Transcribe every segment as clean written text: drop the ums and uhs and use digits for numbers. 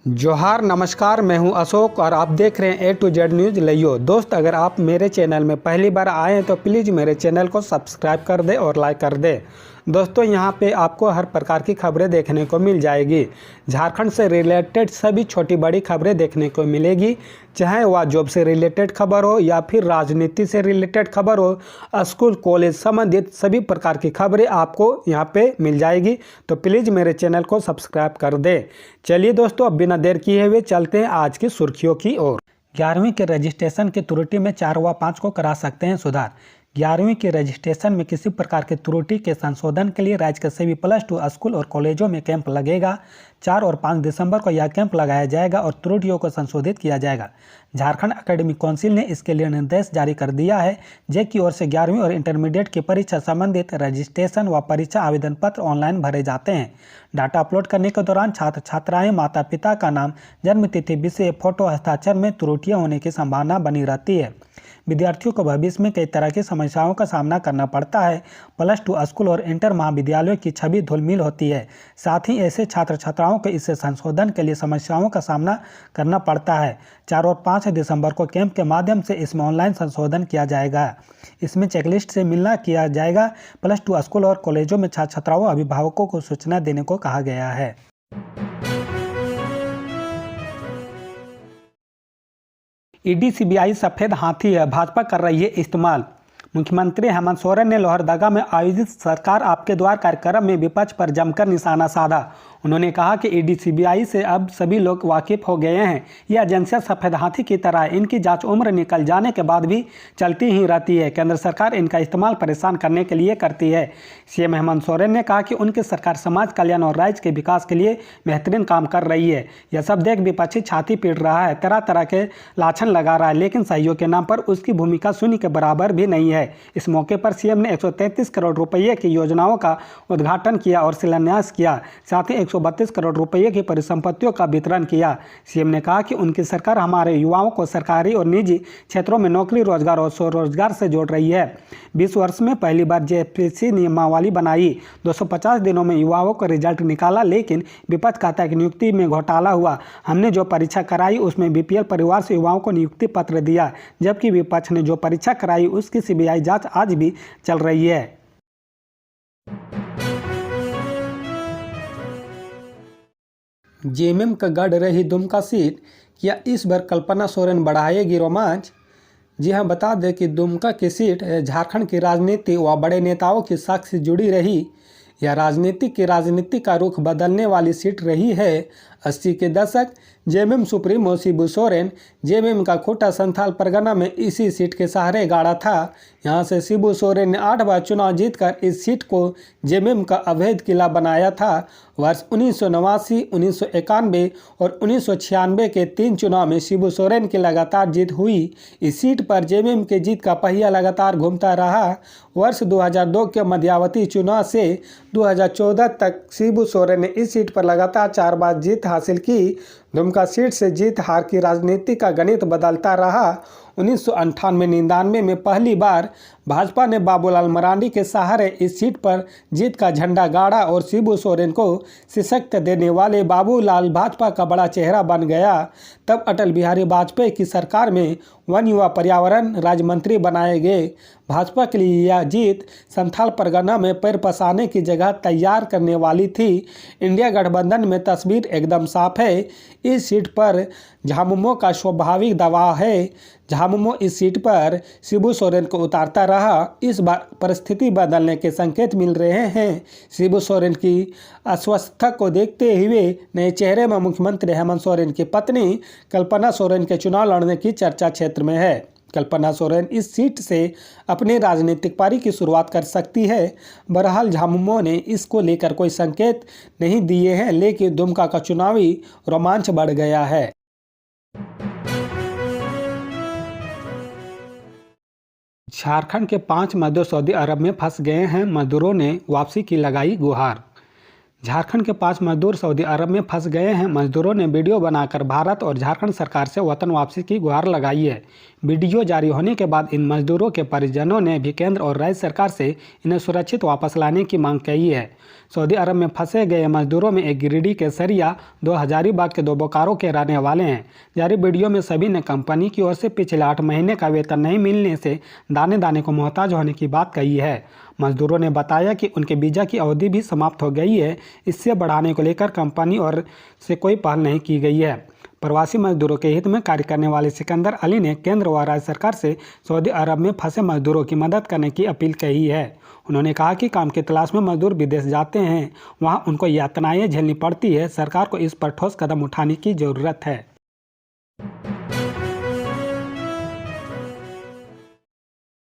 जोहार नमस्कार, मैं हूं अशोक और आप देख रहे हैं A to Z न्यूज़ लियो। दोस्त, अगर आप मेरे चैनल में पहली बार आए हैं तो प्लीज़ मेरे चैनल को सब्सक्राइब कर दें और लाइक कर दें। दोस्तों, यहां पे आपको हर प्रकार की खबरें देखने को मिल जाएगी। झारखंड से रिलेटेड सभी छोटी बड़ी खबरें देखने को मिलेगी, चाहे वह जॉब से रिलेटेड खबर हो या फिर राजनीति से रिलेटेड खबर हो, स्कूल कॉलेज संबंधित सभी प्रकार की खबरें आपको यहां पे मिल जाएगी। तो प्लीज़ मेरे चैनल को सब्सक्राइब कर दें। चलिए दोस्तों, अब बिना देर किए हुए चलते हैं आज की सुर्खियों की ओर। 11वीं के रजिस्ट्रेशन की त्रुटि में 4 व 5 को करा सकते हैं सुधार। 11वीं के रजिस्ट्रेशन में किसी प्रकार की त्रुटि के संशोधन के लिए राज्य के सभी +2 स्कूल और कॉलेजों में कैंप लगेगा। 4 और 5 दिसंबर को यह कैंप लगाया जाएगा और त्रुटियों को संशोधित किया जाएगा। झारखंड एकेडमिक काउंसिल ने इसके लिए निर्देश जारी कर दिया है। जे की ओर से 11वीं और इंटरमीडिएट की परीक्षा संबंधित रजिस्ट्रेशन व परीक्षा आवेदन पत्र ऑनलाइन भरे जाते हैं। डाटा अपलोड करने के दौरान छात्र छात्राएं माता पिता का नाम, जन्मतिथि, विषय, फोटो, हस्ताक्षर में त्रुटियां होने की संभावना बनी रहती है। विद्यार्थियों को भविष्य में कई तरह की समस्याओं का सामना करना पड़ता है। +2 स्कूल और इंटर महाविद्यालयों की छवि धूलमिल होती है। साथ ही ऐसे छात्र छात्राओं को इससे संशोधन के लिए समस्याओं का सामना करना पड़ता है। 4 और 5 दिसंबर को कैंप के माध्यम से इसमें ऑनलाइन संशोधन किया जाएगा। इसमें चेकलिस्ट से मिलना किया जाएगा। +2 स्कूल और कॉलेजों में छात्र छात्राओं अभिभावकों को सूचना देने को कहा गया है। ईडी सीबीआई सफेद हाथी है, भाजपा कर रही है इस्तेमाल। मुख्यमंत्री हेमंत सोरेन ने लोहरदगा में आयोजित सरकार आपके द्वार कार्यक्रम में विपक्ष पर जमकर निशाना साधा। उन्होंने कहा कि ईडी सीबीआई से अब सभी लोग वाकिफ हो गए हैं। यह एजेंसियां सफेद हाथी की तरह है। इनकी जांच उम्र निकल जाने के बाद भी चलती ही रहती है। केंद्र सरकार इनका इस्तेमाल परेशान करने के लिए करती है। सीएम हेमंत सोरेन ने कहा कि उनकी सरकार समाज कल्याण और राज्य के विकास के लिए बेहतरीन काम कर रही है। यह सब देख विपक्षी छाती पीट रहा है, तरह तरह के लाछन लगा रहा है, लेकिन सहयोग के नाम पर उसकी भूमिका शून्य के बराबर भी नहीं है। इस मौके पर सीएम ने 133 करोड़ रुपये की योजनाओं का उद्घाटन किया और शिलान्यास किया। साथ ही 132 करोड़ रुपये की परिसंपत्तियों का वितरण किया। सीएम ने कहा कि उनकी सरकार हमारे युवाओं को सरकारी और निजी क्षेत्रों में नौकरी, रोजगार और स्वरोजगार से जोड़ रही है। 20 वर्ष में पहली बार जेपीएससी नियमावली बनाई। 250 दिनों में युवाओं का रिजल्ट निकाला, लेकिन विपक्ष कहता है कि नियुक्ति में घोटाला हुआ। हमने जो परीक्षा कराई उसमें बीपीएल परिवार से युवाओं को नियुक्ति पत्र दिया, जबकि विपक्ष ने जो परीक्षा कराई उसकी सीबीआई जांच आज भी चल रही है। जेएमएम का गढ़ रही दुमका सीट, क्या इस बार कल्पना सोरेन बढ़ाएगी रोमांच? जी हां, बता दें कि दुमका की सीट झारखंड की राजनीति व बड़े नेताओं की साख से जुड़ी रही। यह राजनीति का रुख बदलने वाली सीट रही है। 80 के दशक JMM supremo Shibu Soren JMM का खूंटा संथाल परगना में इसी सीट के सहारे गाड़ा था। यहां से शिबू सोरेन ने 8 बार चुनाव जीतकर इस सीट को जेएमएम का अवैध किला बनाया था। वर्ष 1989, 1991 और 1996 के 3 चुनाव में शिबू सोरेन की लगातार जीत हुई। इस सीट पर जेएमएम के जीत का पहिया लगातार घूमता रहा। वर्ष 2002 के मध्यावधि चुनाव से 2014 तक शिबू सोरेन ने इस सीट पर लगातार 4 बार जीत हासिल की। दुमका सीट से जीत हार की राजनीति का गणित बदलता रहा। 1998-99 में पहली बार भाजपा ने बाबूलाल मरांडी के सहारे इस सीट पर जीत का झंडा गाड़ा और शिबू सोरेन को सशक्त देने वाले बाबूलाल भाजपा का बड़ा चेहरा बन गया। तब अटल बिहारी वाजपेयी की सरकार में वन, युवा, पर्यावरण राज्य मंत्री बनाए गए। भाजपा के लिए यह जीत संथाल परगना में पैर पसारने की जगह तैयार करने वाली थी। इंडिया गठबंधन में तस्वीर एकदम साफ है। इस सीट पर झामुमो का स्वाभाविक दबाव है। झामुमो इस सीट पर शिबू सोरेन को उतारता रहा। इस बार परिस्थिति बदलने के संकेत मिल रहे हैं। शिबू सोरेन की अस्वस्थता को देखते हुए नए चेहरे में मुख्यमंत्री हेमंत सोरेन की पत्नी कल्पना सोरेन के चुनाव लड़ने की चर्चा क्षेत्र में है। कल्पना सोरेन इस सीट से अपनी राजनीतिक पारी की शुरुआत कर सकती है। बहरहाल झामुमो ने इसको लेकर कोई संकेत नहीं दिए हैं, लेकिन दुमका का चुनावी रोमांच बढ़ गया है। झारखंड के 5 मजदूर सऊदी अरब में फंस गए हैं। मजदूरों ने वापसी की लगाई गुहार। झारखंड के 5 मजदूर सऊदी अरब में फंस गए हैं। मजदूरों ने वीडियो बनाकर भारत और झारखंड सरकार से वतन वापसी की गुहार लगाई है। वीडियो जारी होने के बाद इन मजदूरों के परिजनों ने भी केंद्र और राज्य सरकार से इन्हें सुरक्षित वापस लाने की मांग की है। सऊदी अरब में फंसे गए मजदूरों में एक गिरिडीह के सरिया, 2 हजारीबाग के 2 बोकारो के रहने वाले हैं। जारी वीडियो में सभी ने कंपनी की ओर से पिछले 8 महीने का वेतन नहीं मिलने से दाने दाने को मोहताज होने की बात कही है। मजदूरों ने बताया कि उनके वीज़ा की अवधि भी समाप्त हो गई है। इससे बढ़ाने को लेकर कंपनी और से कोई पहल नहीं की गई है। प्रवासी मजदूरों के हित में कार्य करने वाले सिकंदर अली ने केंद्र व राज्य सरकार से सऊदी अरब में फंसे मजदूरों की मदद करने की अपील की है। उन्होंने कहा कि काम की तलाश में मजदूर विदेश जाते हैं, वहां उनको यातनाएं झेलनी पड़ती है। सरकार को इस पर ठोस कदम उठाने की जरूरत है।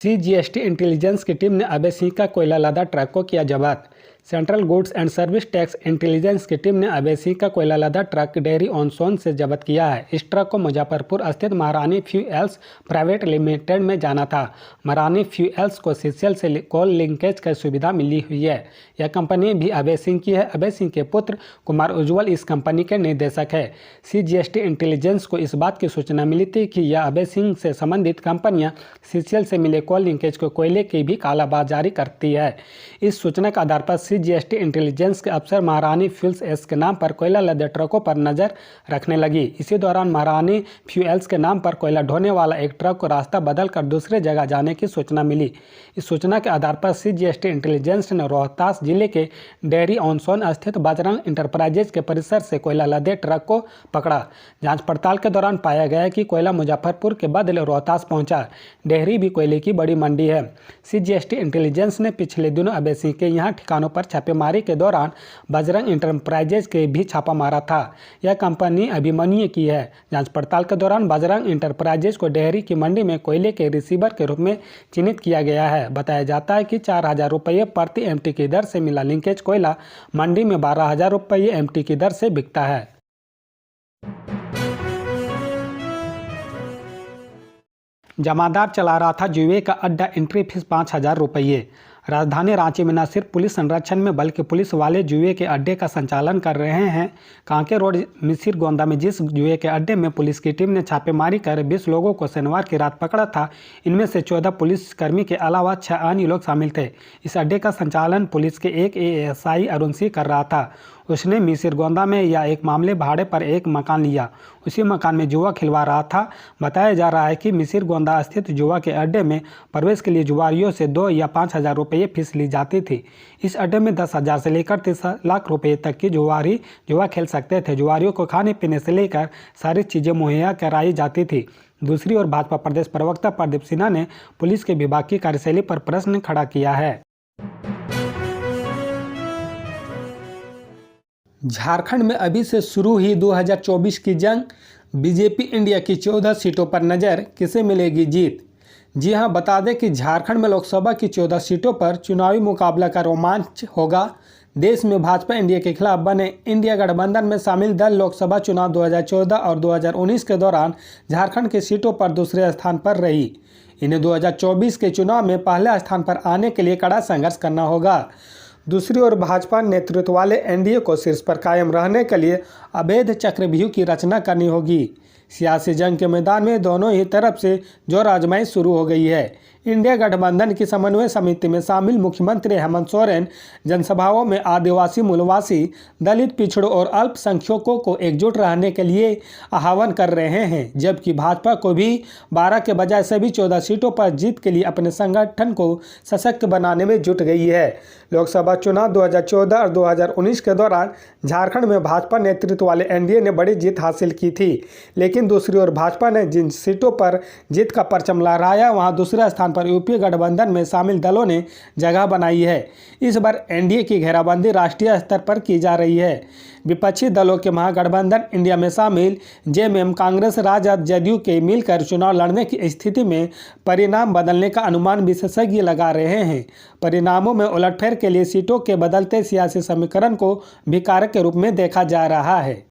CGST इंटेलिजेंस की टीम ने अभय सिंह का कोयला लदा ट्रक को किया जब्त। Central goods and service tax intelligence की टीम ने अभय सिंह का कोयला लदा ट्रक डेयरी ऑन सोन से जब्त किया है। इस ट्रक को मुजफ्फरपुर स्थित महारानी फ्यूएल्स प्राइवेट लिमिटेड में जाना था। महारानी फ्यूएल्स को सीसीएल से कोल लिंकेज की सुविधा मिली हुई है। यह कंपनी भी अभय सिंह की है। अभय सिंह के पुत्र कुमार उज्ज्वल इस कंपनी के निदेशक है। CGST इंटेलिजेंस को इस बात की सूचना मिली थी कि यह अभय सिंह से संबंधित कंपनियां सीसीएल से मिले कोल लिंकेज को कोयले की भी कालाबाजारी करती है। इस सूचना के आधार पर CGST इंटेलिजेंस के अफसर महारानी फ्यूल्स एस के नाम पर कोयला लदे ट्रकों पर नजर रखने लगी। इसी दौरान महारानी फ्यूएल्स के नाम पर कोयला ढोने वाला एक ट्रक को रास्ता बदलकर दूसरे जगह जाने की सूचना मिली। इस सूचना के आधार पर CGST इंटेलिजेंस ने रोहतास जिले के डेयरी ऑन सोन स्थित बजरंग इंटरप्राइजेज के परिसर से कोयला लदे ट्रक को पकड़ा। जांच पड़ताल के दौरान पाया गया कि कोयला मुजफ्फरपुर के बदले रोहतास पहुंचा। डेहरी भी कोयले की बड़ी मंडी है। CGST इंटेलिजेंस ने पिछले दिनों अभय सिंह के यहाँ ठिकानों पर छापेमारी के दौरान बजरंग इंटरप्राइजेज के भी छापा मारा था। यह कंपनी अभिमन्यु की है। जांच पड़ताल के दौरान बजरंग इंटरप्राइजेज को डेहरी की मंडी में कोयले के रिसीवर के रूप में चिन्हित किया गया है। बताया जाता है कि 4,000 रुपये प्रति MT की दर से मिला लिंकेज कोयला मंडी में 12,000 रुपये MT की दर से बिकता है। जमादार चला रहा था जुए का अड्डा, एंट्री फीस 5,000 रुपये। राजधानी रांची में न सिर्फ पुलिस संरक्षण में बल्कि पुलिस वाले जुए के अड्डे का संचालन कर रहे हैं। कांके रोड मिसिर गोंदा में जिस जुए के अड्डे में पुलिस की टीम ने छापेमारी कर 20 लोगों को शनिवार की रात पकड़ा था, इनमें से 14 पुलिसकर्मी के अलावा 6 अन्य लोग शामिल थे। इस अड्डे का संचालन पुलिस के एक ASI अरुण सिंह कर रहा था। उसने मिसिर गोंदा में या एक मामले भाड़े पर एक मकान लिया। उसी मकान में जुआ खिलवा रहा था। बताया जा रहा है कि मिसिर गोंदा स्थित जुआ के अड्डे में प्रवेश के लिए जुआरियों से 2 या 5,000 रुपये फीस ली जाती थी। इस अड्डे में 10,000 से लेकर 30 लाख रुपये तक की जुआरी जुआ खेल सकते थे। जुआरियों को खाने पीने से लेकर सारी चीज़ें मुहैया कराई जाती थी। दूसरी ओर भाजपा प्रदेश प्रवक्ता प्रदीप सिन्हा ने पुलिस के विभाग की कार्यशैली पर प्रश्न खड़ा किया है। झारखंड में अभी से शुरू हुई 2024 की जंग। बीजेपी इंडिया की 14 सीटों पर नज़र, किसे मिलेगी जीत? जी हां, बता दें कि झारखंड में लोकसभा की 14 सीटों पर चुनावी मुकाबला का रोमांच होगा। देश में भाजपा इंडिया के खिलाफ बने इंडिया गठबंधन में शामिल दल लोकसभा चुनाव 2014 और 2019 के दौरान झारखंड की सीटों पर दूसरे स्थान पर रही। इन्हें 2024 के चुनाव में पहले स्थान पर आने के लिए कड़ा संघर्ष करना होगा। दूसरी ओर भाजपा नेतृत्व वाले एनडीए को शीर्ष पर कायम रहने के लिए अभेद चक्रव्यूह की रचना करनी होगी। सियासी जंग के मैदान में दोनों ही तरफ से जोर आजमाइश शुरू हो गई है। इंडिया गठबंधन की समन्वय समिति में शामिल मुख्यमंत्री हेमंत सोरेन जनसभाओं में आदिवासी, मूलवासी, दलित, पिछड़ों और अल्पसंख्यकों को एकजुट रहने के लिए आह्वान कर रहे हैं, जबकि भाजपा को भी 12 के बजाय सभी 14 सीटों पर जीत के लिए अपने संगठन को सशक्त बनाने में जुट गई है। लोकसभा चुनाव 2014 और 2019 के दौरान झारखंड में भाजपा नेतृत्व वाले एनडीए ने बड़ी जीत हासिल की थी, लेकिन दूसरी ओर भाजपा ने जिन सीटों पर जीत का परचम लहराया, वहां दूसरे स्थान पर यूपीए गठबंधन में शामिल दलों ने जगह बनाई है। इस बार एनडीए की घेराबंदी राष्ट्रीय स्तर पर की जा रही है। विपक्षी दलों के महागठबंधन इंडिया में शामिल जेएमएम, कांग्रेस, राजद, जदयू के मिलकर चुनाव लड़ने की स्थिति में परिणाम बदलने का अनुमान विशेषज्ञ लगा रहे हैं। परिणामों में उलटफेर के लिए सीटों के बदलते सियासी समीकरण को भी कारक के रूप में देखा जा रहा है।